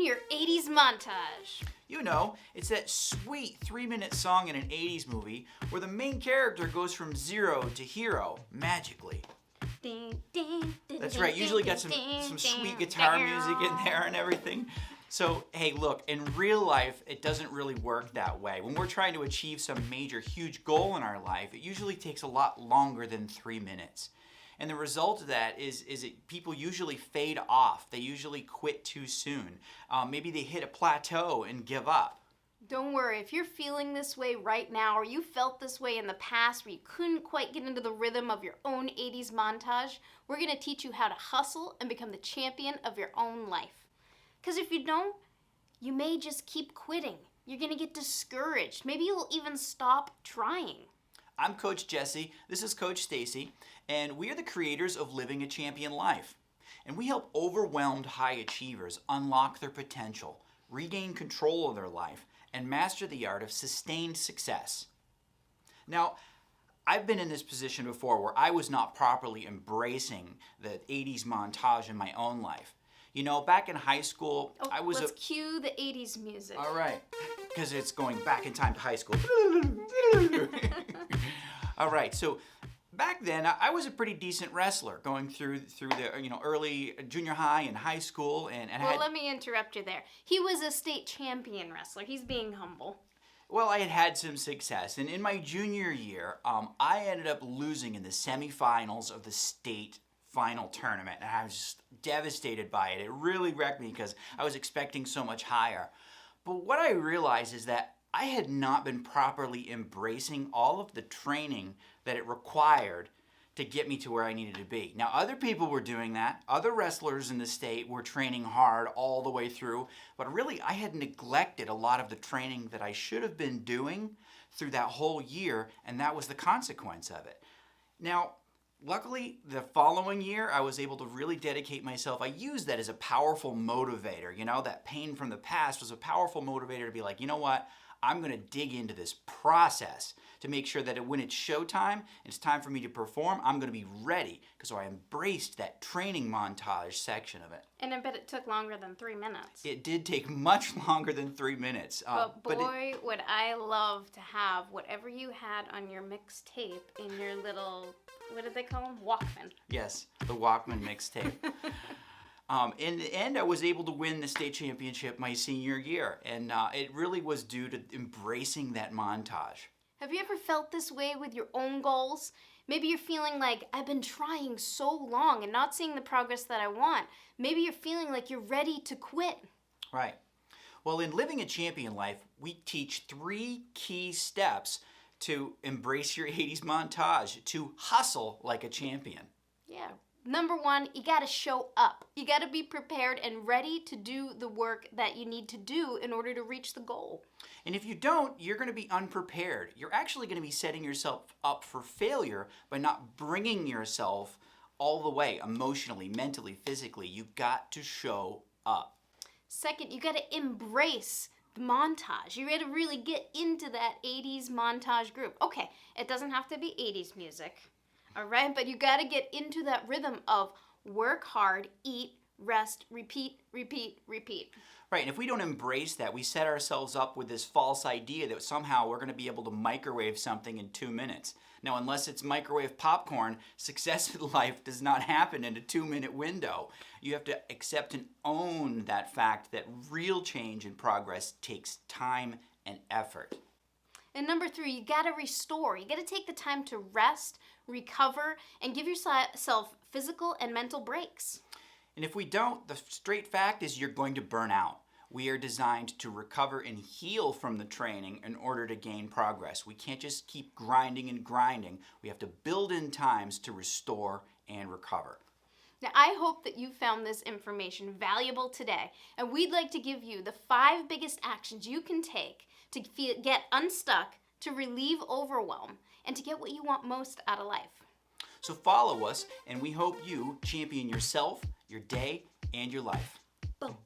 your 80s montage. You know, it's that sweet 3-minute song in an 80s movie where the main character goes from zero to hero magically. Ding, ding, ding, That's right, usually got some sweet guitar music in there and everything. So, hey, look, in real life, it doesn't really work that way. When we're trying to achieve some major, huge goal in our life, it usually takes a lot longer than 3 minutes. And the result of that is people usually fade off. They usually quit too soon. Maybe they hit a plateau and give up. Don't worry, if you're feeling this way right now, or you felt this way in the past where you couldn't quite get into the rhythm of your own 80s montage, we're going to teach you how to hustle and become the champion of your own life. Because if you don't, you may just keep quitting. You're going to get discouraged. Maybe you'll even stop trying. I'm Coach Jesse, this is Coach Stacy, and we are the creators of Living a Champion Life. And we help overwhelmed high achievers unlock their potential, regain control of their life, and master the art of sustained success. Now, I've been in this position before where I was not properly embracing the 80s montage in my own life. You know, back in high school, I was let's cue the 80s music. All right, because it's going back in time to high school. All right, so back then I was a pretty decent wrestler, going through the early junior high and high school, and let me interrupt you there. He was a state champion wrestler. He's being humble. Well, I had some success, and in my junior year, I ended up losing in the semifinals of the state final tournament, and I was just devastated by it. It really wrecked me because I was expecting so much higher. But what I realized is that I had not been properly embracing all of the training that it required to get me to where I needed to be. Now, other people were doing that. Other wrestlers in the state were training hard all the way through, but really I had neglected a lot of the training that I should have been doing through that whole year, and that was the consequence of it. Now, luckily, the following year, I was able to really dedicate myself. I used that as a powerful motivator. You know, that pain from the past was a powerful motivator to be like, you know what? I'm going to dig into this process to make sure that when it's showtime and it's time for me to perform, I'm going to be ready. Because I embraced that training montage section of it. And I bet it took longer than 3 minutes. It did take much longer than 3 minutes. But boy, would I love to have whatever you had on your mixtape in your little, what did they call them? Walkman. Yes, the Walkman mixtape. In the end, I was able to win the state championship my senior year, and it really was due to embracing that montage. Have you ever felt this way with your own goals? Maybe you're feeling like, I've been trying so long and not seeing the progress that I want. Maybe you're feeling like you're ready to quit. Right. Well, in Living a Champion Life, we teach 3 key steps to embrace your 80s montage, to hustle like a champion. Yeah. Number 1, you got to show up. You got to be prepared and ready to do the work that you need to do in order to reach the goal. And if you don't, you're going to be unprepared. You're actually going to be setting yourself up for failure by not bringing yourself all the way, emotionally, mentally, physically. You've got to show up. Second, you got to embrace the montage. You got to really get into that 80s montage group. Okay, it doesn't have to be 80s music. All right, but you got to get into that rhythm of work hard, eat, rest, repeat, repeat, repeat. Right, and if we don't embrace that, we set ourselves up with this false idea that somehow we're going to be able to microwave something in 2 minutes. Now, unless it's microwave popcorn, success in life does not happen in a 2-minute window. You have to accept and own that fact that real change and progress takes time and effort. And number 3, you got to restore. You got to take the time to rest, recover, and give yourself physical and mental breaks. And if we don't, the straight fact is you're going to burn out. We are designed to recover and heal from the training in order to gain progress. We can't just keep grinding and grinding. We have to build in times to restore and recover. Now, I hope that you found this information valuable today, and we'd like to give you the 5 biggest actions you can take to get unstuck, to relieve overwhelm, and to get what you want most out of life. So follow us, and we hope you champion yourself, your day, and your life. Boom.